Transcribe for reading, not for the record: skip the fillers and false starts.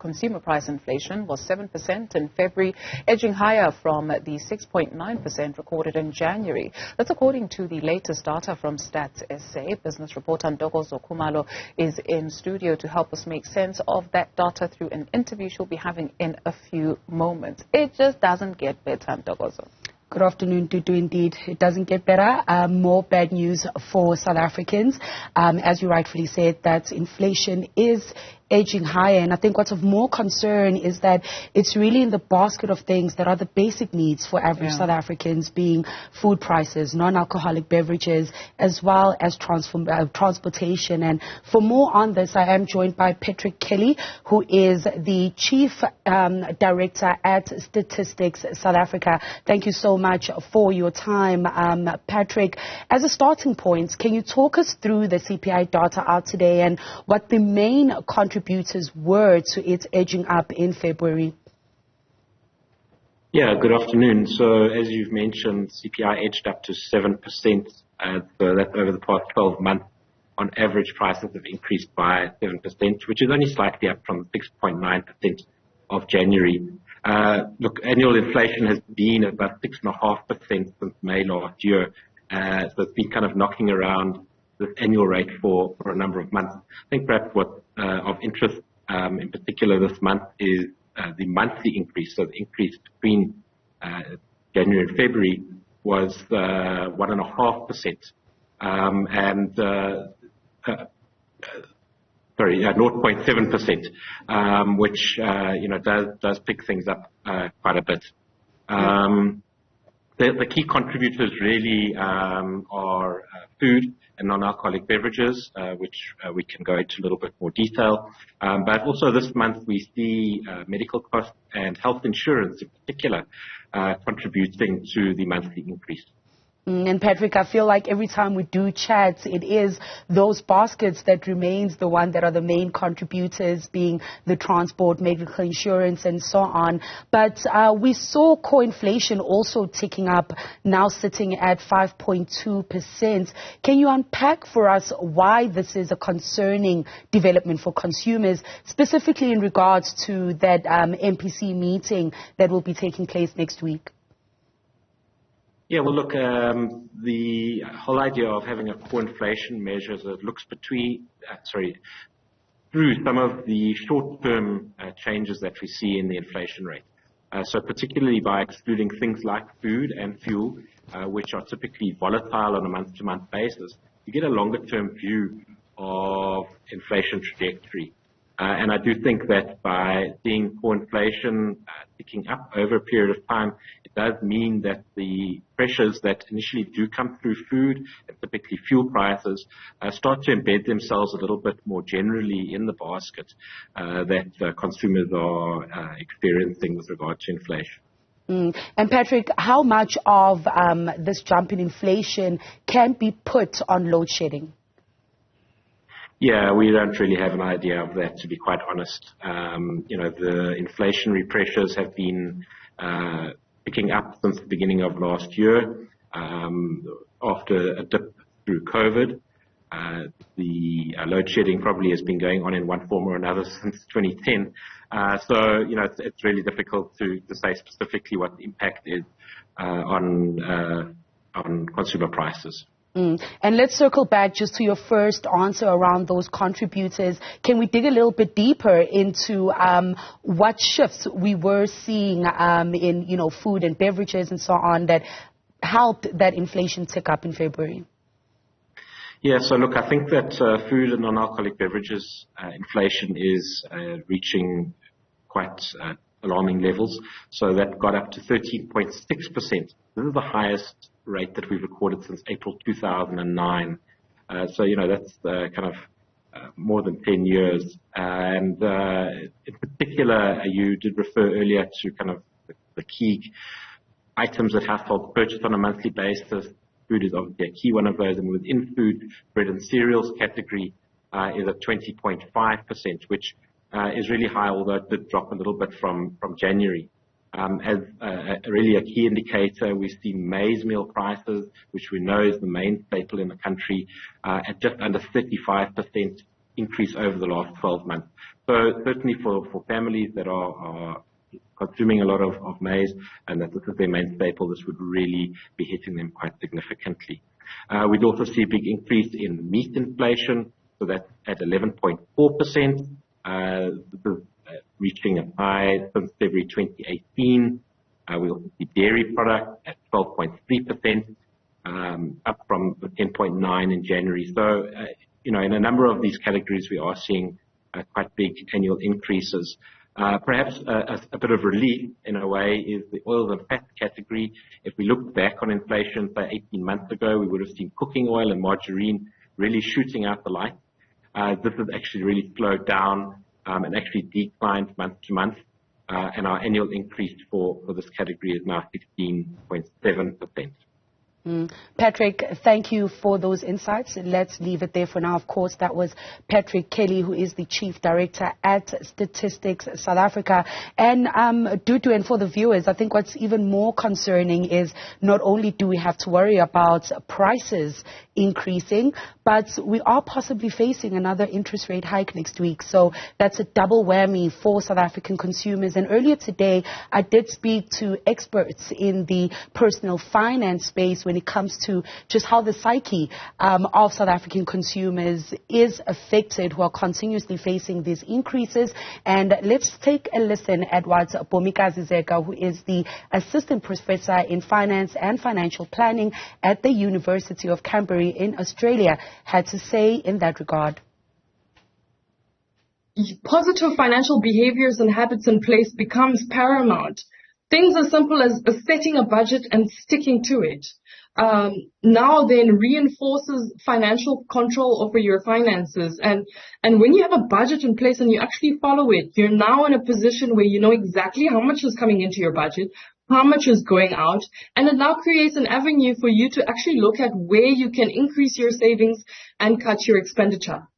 consumer price inflation was 7% in February, edging higher from the 6.9% recorded in January. That's according to the latest data from Stats SA. Business reporter Ntokozo Khumalo is in studio to help us make sense of that data through an interview she'll be having in a few moments. It just doesn't get better, Ntokozo. Good afternoon, Tutu. Indeed, it doesn't get better. More bad news for South Africans. As you rightfully said, that inflation is edging higher. And I think what's of more concern is that it's really in the basket of things that are the basic needs for average South Africans, being food prices, non-alcoholic beverages, as well as transportation. And for more on this, I am joined by Patrick Kelly, who is the Chief Director at Statistics South Africa. Thank you so much for your time, Patrick. As a starting point, can you talk us through the CPI data out today and what the main contributors were to its edging up in February? Yeah, good afternoon. So as you've mentioned, CPI edged up to 7%. So that over the past 12 months, on average, prices have increased by 7%, which is only slightly up from 6.9% of January. Look, annual inflation has been about 6.5% since May last year. So it's been kind of knocking around this annual rate for a number of months. I think perhaps what of interest in particular this month is the monthly increase. So the increase between January and February was 1.5%, and 0.7%, which does pick things up quite a bit. The key contributors really are food and non-alcoholic beverages, which we can go into a little bit more detail. But also this month we see medical costs and health insurance in particular contributing to the monthly increase. And Patrick, I feel like every time we do chats, it is those baskets that remains the one that are the main contributors, being the transport, medical insurance, and so on. But we saw coinflation also ticking up, now sitting at 5.2%. Can you unpack for us why this is a concerning development for consumers, specifically in regards to that MPC meeting that will be taking place next week? Yeah, well, look, the whole idea of having a core inflation measure that looks through some of the short-term changes that we see in the inflation rate. So particularly by excluding things like food and fuel, which are typically volatile on a month-to-month basis, you get a longer-term view of inflation trajectory. And I do think that by seeing core inflation ticking up over a period of time, it does mean that the pressures that initially do come through food and typically fuel prices start to embed themselves a little bit more generally in the basket that consumers are experiencing with regard to inflation. And Patrick, how much of this jump in inflation can be put on load shedding? Yeah, we don't really have an idea of that, to be quite honest. The inflationary pressures have been picking up since the beginning of last year. After a dip through COVID, the load shedding probably has been going on in one form or another since 2010. It's really difficult to say specifically what the impact is on consumer prices. And let's circle back just to your first answer around those contributors. Can we dig a little bit deeper into what shifts we were seeing in food and beverages and so on that helped that inflation tick up in February? Yeah, so look, I think that food and non-alcoholic beverages inflation is reaching quite alarming levels. So that got up to 13.6%. This is the highest rate that we've recorded since April 2009. That's kind of more than 10 years. And in particular, you did refer earlier to kind of the key items that households purchase on a monthly basis. Food is obviously a key one of those, and within food, bread and cereals category is at 20.5%, which is really high, although it did drop a little bit from January. As really a key indicator, we see maize meal prices, which we know is the main staple in the country, at just under 35% increase over the last 12 months. So certainly for families that are consuming a lot of maize and that this is their main staple, this would really be hitting them quite significantly. We'd also see a big increase in meat inflation, so that's at 11.4%, reaching a high since February 2018. We also see dairy products at 12.3%, up from 10.9% in January. So, in a number of these categories, we are seeing quite big annual increases. Perhaps a bit of relief in a way is the oils and fats category. If we look back on inflation, say 18 months ago, we would have seen cooking oil and margarine really shooting out the light. This has actually really slowed down and actually declined month to month. And our annual increase for this category is now 16.7%. Patrick, thank you for those insights. Let's leave it there for now. Of course, that was Patrick Kelly, who is the Chief Director at Statistics South Africa. And Dudu, and for the viewers, I think what's even more concerning is not only do we have to worry about prices increasing, but we are possibly facing another interest rate hike next week. So that's a double whammy for South African consumers. And earlier today, I did speak to experts in the personal finance space when it comes to just how the psyche of South African consumers is affected who are continuously facing these increases. And let's take a listen at what Bomikazi Zeka, who is the Assistant Professor in Finance and Financial Planning at the University of Canterbury in Australia, had to say in that regard. Positive financial behaviors and habits in place becomes paramount. Things as simple as setting a budget and sticking to it. Now then reinforces financial control over your finances. And when you have a budget in place and you actually follow it, you're now in a position where you know exactly how much is coming into your budget, how much is going out, and it now creates an avenue for you to actually look at where you can increase your savings and cut your expenditure.